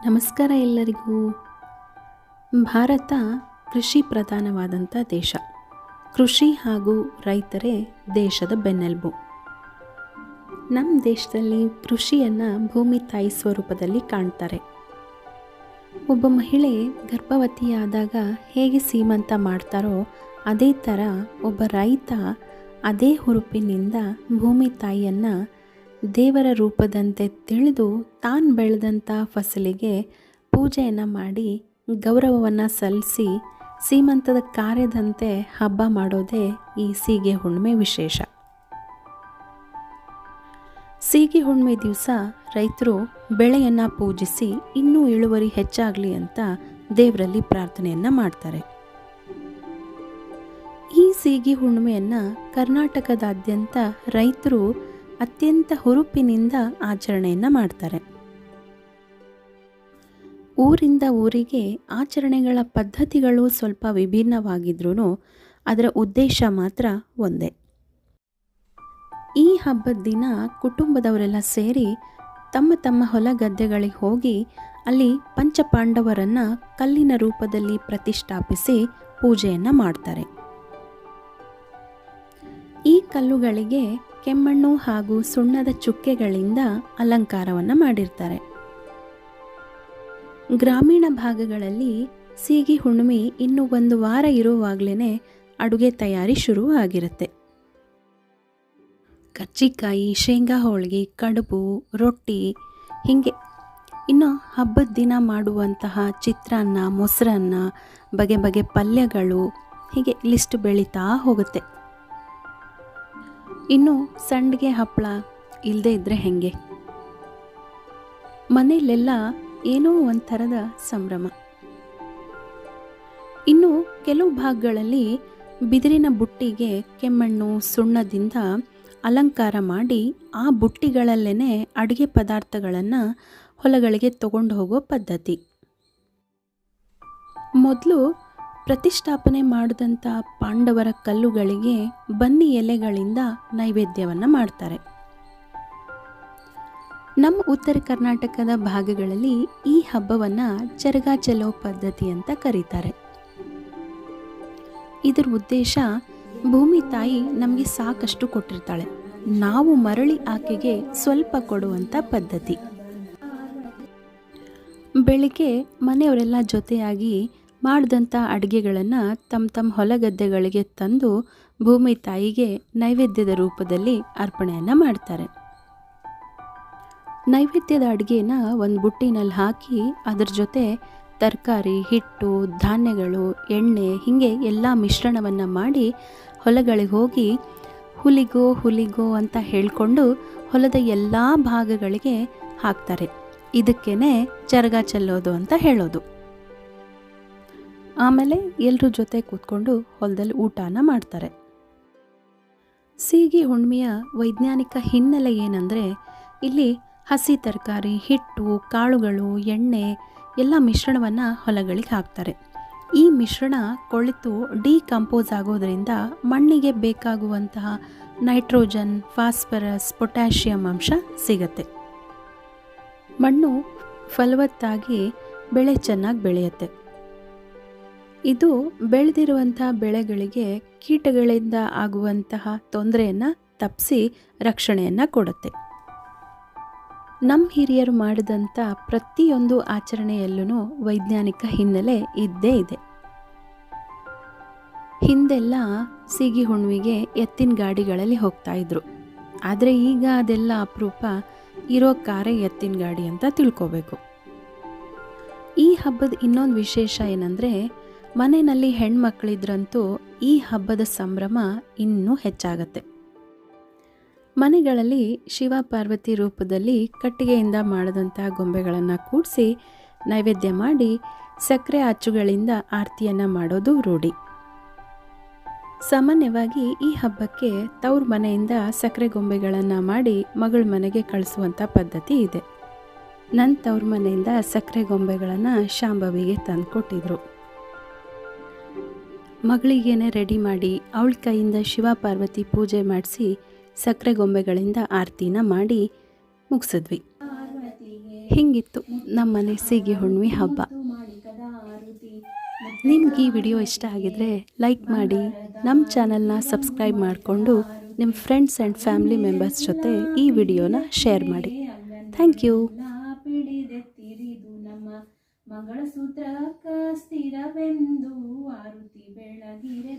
ನಮಸ್ಕಾರ ಎಲ್ಲರಿಗೂ. ಭಾರತ ಕೃಷಿ ಪ್ರಧಾನವಾದಂಥ ದೇಶ. ಕೃಷಿ ಹಾಗೂ ರೈತರೇ ದೇಶದ ಬೆನ್ನೆಲುಬು. ನಮ್ಮ ದೇಶದಲ್ಲಿ ಕೃಷಿಯನ್ನು ಭೂಮಿ ತಾಯಿ ಸ್ವರೂಪದಲ್ಲಿ ಕಾಣ್ತಾರೆ. ಒಬ್ಬ ಮಹಿಳೆ ಗರ್ಭವತಿಯಾದಾಗ ಹೇಗೆ ಸೀಮಂತ ಮಾಡ್ತಾರೋ ಅದೇ ಥರ ಒಬ್ಬ ರೈತ ಅದೇ ಹುರುಪಿನಿಂದ ಭೂಮಿ ತಾಯಿಯನ್ನು ದೇವರ ರೂಪದಂತೆ ತಿಳಿದು ತಾನು ಬೆಳೆದಂಥ ಫಸಲಿಗೆ ಪೂಜೆಯನ್ನು ಮಾಡಿ ಗೌರವವನ್ನು ಸಲ್ಲಿಸಿ ಸೀಮಂತದ ಕಾರ್ಯದಂತೆ ಹಬ್ಬ ಮಾಡೋದೇ ಈ ಸೀಗೆ ಹುಣ್ಣಿಮೆ ವಿಶೇಷ. ಸೀಗೆ ಹುಣ್ಣಿಮೆ ದಿವಸ ರೈತರು ಬೆಳೆಯನ್ನು ಪೂಜಿಸಿ ಇನ್ನೂ ಇಳುವರಿ ಹೆಚ್ಚಾಗಲಿ ಅಂತ ದೇವರಲ್ಲಿ ಪ್ರಾರ್ಥನೆಯನ್ನು ಮಾಡ್ತಾರೆ. ಈ ಸೀಗೆ ಹುಣ್ಣಿಮೆಯನ್ನು ಕರ್ನಾಟಕದಾದ್ಯಂತ ರೈತರು ಅತ್ಯಂತ ಹುರುಪಿನಿಂದ ಆಚರಣೆಯನ್ನು ಮಾಡ್ತಾರೆ. ಊರಿಂದ ಊರಿಗೆ ಆಚರಣೆಗಳ ಪದ್ಧತಿಗಳು ಸ್ವಲ್ಪ ವಿಭಿನ್ನವಾಗಿದ್ರೂ ಅದರ ಉದ್ದೇಶ ಮಾತ್ರ ಒಂದೇ. ಈ ಹಬ್ಬದ ದಿನ ಕುಟುಂಬದವರೆಲ್ಲ ಸೇರಿ ತಮ್ಮ ತಮ್ಮ ಹೊಲ ಗದ್ದೆಗಳಿಗೆ ಹೋಗಿ ಅಲ್ಲಿ ಪಂಚಪಾಂಡವರನ್ನು ಕಲ್ಲಿನ ರೂಪದಲ್ಲಿ ಪ್ರತಿಷ್ಠಾಪಿಸಿ ಪೂಜೆಯನ್ನು ಮಾಡ್ತಾರೆ. ಈ ಕಲ್ಲುಗಳಿಗೆ ಕೆಮ್ಮಣ್ಣು ಹಾಗೂ ಸುಣ್ಣದ ಚುಕ್ಕೆಗಳಿಂದ ಅಲಂಕಾರವನ್ನು ಮಾಡಿರ್ತಾರೆ. ಗ್ರಾಮೀಣ ಭಾಗಗಳಲ್ಲಿ ಸೀಗೆ ಹುಣ್ಣಿಮೆ ಇನ್ನು ಒಂದು ವಾರ ಇರುವಾಗಲೇ ಅಡುಗೆ ತಯಾರಿ ಶುರು ಆಗಿರುತ್ತೆ. ಕರ್ಜಿಕಾಯಿ, ಶೇಂಗಾ ಹೋಳಿಗೆ, ಕಡುಬು, ರೊಟ್ಟಿ, ಹೀಗೆ ಇನ್ನು ಹಬ್ಬದ ದಿನ ಮಾಡುವಂತಹ ಚಿತ್ರಾನ್ನ, ಮೊಸರನ್ನ, ಬಗೆ ಬಗೆ ಪಲ್ಯಗಳು, ಹೀಗೆ ಲಿಸ್ಟ್ ಬೆಳೀತಾ ಹೋಗುತ್ತೆ. ಇನ್ನು ಸಂಡಿಗೆ ಹಪ್ಪಳ ಇಲ್ಲದೆ ಇದ್ದರೆ ಹೆಂಗೆ? ಮನೆಯಲ್ಲೆಲ್ಲ ಏನೋ ಒಂಥರದ ಸಂಭ್ರಮ. ಇನ್ನು ಕೆಲವು ಭಾಗಗಳಲ್ಲಿ ಬಿದಿರಿನ ಬುಟ್ಟಿಗೆ ಕೆಮ್ಮಣ್ಣು, ಸುಣ್ಣದಿಂದ ಅಲಂಕಾರ ಮಾಡಿ ಆ ಬುಟ್ಟಿಗಳಲ್ಲೇ ಅಡುಗೆ ಪದಾರ್ಥಗಳನ್ನು ಹೊಲಗಳಿಗೆ ತಗೊಂಡು ಹೋಗೋ ಪದ್ಧತಿ. ಮೊದಲು ಪ್ರತಿಷ್ಠಾಪನೆ ಮಾಡಿದಂಥ ಪಾಂಡವರ ಕಲ್ಲುಗಳಿಗೆ ಬನ್ನಿ ಎಲೆಗಳಿಂದ ನೈವೇದ್ಯವನ್ನು ಮಾಡ್ತಾರೆ. ನಮ್ಮ ಉತ್ತರ ಕರ್ನಾಟಕದ ಭಾಗಗಳಲ್ಲಿ ಈ ಹಬ್ಬವನ್ನು ಚರಗ ಚೆಲ್ಲೋ ಪದ್ಧತಿ ಅಂತ ಕರೀತಾರೆ. ಇದರ ಉದ್ದೇಶ ಭೂಮಿ ತಾಯಿ ನಮಗೆ ಸಾಕಷ್ಟು ಕೊಟ್ಟಿರ್ತಾಳೆ, ನಾವು ಮರಳಿ ಆಕೆಗೆ ಸ್ವಲ್ಪ ಕೊಡುವಂಥ ಪದ್ಧತಿ. ಬೆಳಿಗ್ಗೆ ಮನೆಯವರೆಲ್ಲ ಜೊತೆಯಾಗಿ ಮಾಡಿದಂಥ ಅಡುಗೆಗಳನ್ನು ತಮ್ಮ ಹೊಲಗದ್ದೆಗಳಿಗೆ ತಂದು ಭೂಮಿ ತಾಯಿಗೆ ನೈವೇದ್ಯದ ರೂಪದಲ್ಲಿ ಅರ್ಪಣೆಯನ್ನು ಮಾಡ್ತಾರೆ. ನೈವೇದ್ಯದ ಅಡುಗೆನ ಒಂದು ಬುಟ್ಟಿನಲ್ಲಿ ಹಾಕಿ ಅದರ ಜೊತೆ ತರಕಾರಿ, ಹಿಟ್ಟು, ಧಾನ್ಯಗಳು, ಎಣ್ಣೆ, ಹೀಗೆ ಎಲ್ಲ ಮಿಶ್ರಣವನ್ನು ಮಾಡಿ ಹೊಲಗಳಿಗೆ ಹೋಗಿ ಹುಲಿಗೋ ಅಂತ ಹೇಳಿಕೊಂಡು ಹೊಲದ ಎಲ್ಲ ಭಾಗಗಳಿಗೆ ಹಾಕ್ತಾರೆ. ಇದಕ್ಕೇ ಚರಗ ಚೆಲ್ಲೋದು ಅಂತ ಹೇಳೋದು. ಆಮೇಲೆ ಎಲ್ಲರ ಜೊತೆ ಕೂತ್ಕೊಂಡು ಹೊಲದಲ್ಲಿ ಊಟನ ಮಾಡ್ತಾರೆ. ಸೀಗೆ ಹುಣ್ಣಿಮೆಯ ವೈಜ್ಞಾನಿಕ ಹಿನ್ನೆಲೆ ಏನಂದರೆ, ಇಲ್ಲಿ ಹಸಿ ತರಕಾರಿ, ಹಿಟ್ಟು, ಕಾಳುಗಳು, ಎಣ್ಣೆ ಎಲ್ಲ ಮಿಶ್ರಣವನ್ನು ಹೊಲಗಳಿಗೆ ಹಾಕ್ತಾರೆ. ಈ ಮಿಶ್ರಣ ಕೊಳೆತು ಡಿಕಂಪೋಸ್ ಆಗೋದರಿಂದ ಮಣ್ಣಿಗೆ ಬೇಕಾಗುವಂತಹ ನೈಟ್ರೋಜನ್, ಫಾಸ್ಫರಸ್, ಪೊಟ್ಯಾಷಿಯಂ ಅಂಶ ಸಿಗತ್ತೆ. ಮಣ್ಣು ಫಲವತ್ತಾಗಿ ಬೆಳೆ ಚೆನ್ನಾಗಿ ಬೆಳೆಯುತ್ತೆ. ಇದು ಬೆಳೆದಿರುವಂತಹ ಬೆಳೆಗಳಿಗೆ ಕೀಟಗಳಿಂದ ಆಗುವಂತಹ ತೊಂದರೆಯನ್ನು ತಪ್ಪಿಸಿ ರಕ್ಷಣೆಯನ್ನು ಕೊಡುತ್ತೆ. ನಮ್ಮ ಹಿರಿಯರು ಮಾಡಿದಂಥ ಪ್ರತಿಯೊಂದು ಆಚರಣೆಯಲ್ಲೂ ವೈಜ್ಞಾನಿಕ ಹಿನ್ನೆಲೆ ಇದ್ದೇ ಇದೆ. ಹಿಂದೆಲ್ಲ ಸೀಗೆ ಹುಣ್ಣಿಮೆಗೆ ಎತ್ತಿನ ಗಾಡಿಗಳಲ್ಲಿ ಹೋಗ್ತಾ ಇದ್ರು. ಆದರೆ ಈಗ ಅದೆಲ್ಲ ಅಪರೂಪ. ಇರೋ ಕಾರೇ ಎತ್ತಿನ ಗಾಡಿ ಅಂತ ತಿಳ್ಕೋಬೇಕು. ಈ ಹಬ್ಬದ ಇನ್ನೊಂದು ವಿಶೇಷ ಏನಂದರೆ, ಮನೆಯಲ್ಲಿ ಹೆಣ್ಮಕ್ಳಿದ್ರಂತೂ ಈ ಹಬ್ಬದ ಸಂಭ್ರಮ ಇನ್ನೂ ಹೆಚ್ಚಾಗತ್ತೆ. ಮನೆಗಳಲ್ಲಿ ಶಿವ ಪಾರ್ವತಿ ರೂಪದಲ್ಲಿ ಕಟ್ಟಿಗೆಯಿಂದ ಮಾಡಿದಂಥ ಗೊಂಬೆಗಳನ್ನು ಕೂಡಿಸಿ ನೈವೇದ್ಯ ಮಾಡಿ ಸಕ್ಕರೆ ಅಚ್ಚುಗಳಿಂದ ಆರತಿಯನ್ನು ಮಾಡೋದು ರೂಢಿ. ಸಾಮಾನ್ಯವಾಗಿ ಈ ಹಬ್ಬಕ್ಕೆ ತವ್ರ ಮನೆಯಿಂದ ಸಕ್ಕರೆ ಗೊಂಬೆಗಳನ್ನು ಮಾಡಿ ಮಗಳ ಮನೆಗೆ ಕಳಿಸುವಂಥ ಪದ್ಧತಿ ಇದೆ. ನನ್ನ ತವ್ರ ಮನೆಯಿಂದ ಸಕ್ಕರೆ ಗೊಂಬೆಗಳನ್ನು ಶಾಂಭವಿಗೆ ತಂದು ಕೊಟ್ಟಿದ್ರು. ಮಗಳಿಗೇನೆ ರೆಡಿ ಮಾಡಿ ಅವಳ ಕೈಯಿಂದ ಶಿವ ಪಾರ್ವತಿ ಪೂಜೆ ಮಾಡಿಸಿ ಸಕ್ಕರೆ ಗೊಂಬೆಗಳಿಂದ ಆರತಿನ ಮಾಡಿ ಮುಗಿಸಿದ್ವಿ. ಹಿಂಗಿತ್ತು ನಮ್ಮನೆ ಸೀಗೆ ಹುಣ್ಣಿಮೆ ಹಬ್ಬ. ನಿಮ್ಗೆ ಈ ವಿಡಿಯೋ ಇಷ್ಟ ಆಗಿದ್ರೆ ಲೈಕ್ ಮಾಡಿ, ನಮ್ಮ ಚಾನಲ್ನ ಸಬ್ಸ್ಕ್ರೈಬ್ ಮಾಡಿಕೊಂಡು ನಿಮ್ಮ ಫ್ರೆಂಡ್ಸ್ ಆ್ಯಂಡ್ ಫ್ಯಾಮಿಲಿ ಮೆಂಬರ್ಸ್ ಜೊತೆ ಈ ವಿಡಿಯೋನ ಶೇರ್ ಮಾಡಿ. Thank you. ನಮ್ಮ ಮಂಗಳಸೂತ್ರಕ್ಕ ಸ್ಥಿರವೆಂದು ಆರುತಿ ಬೆಳಗಿರೆ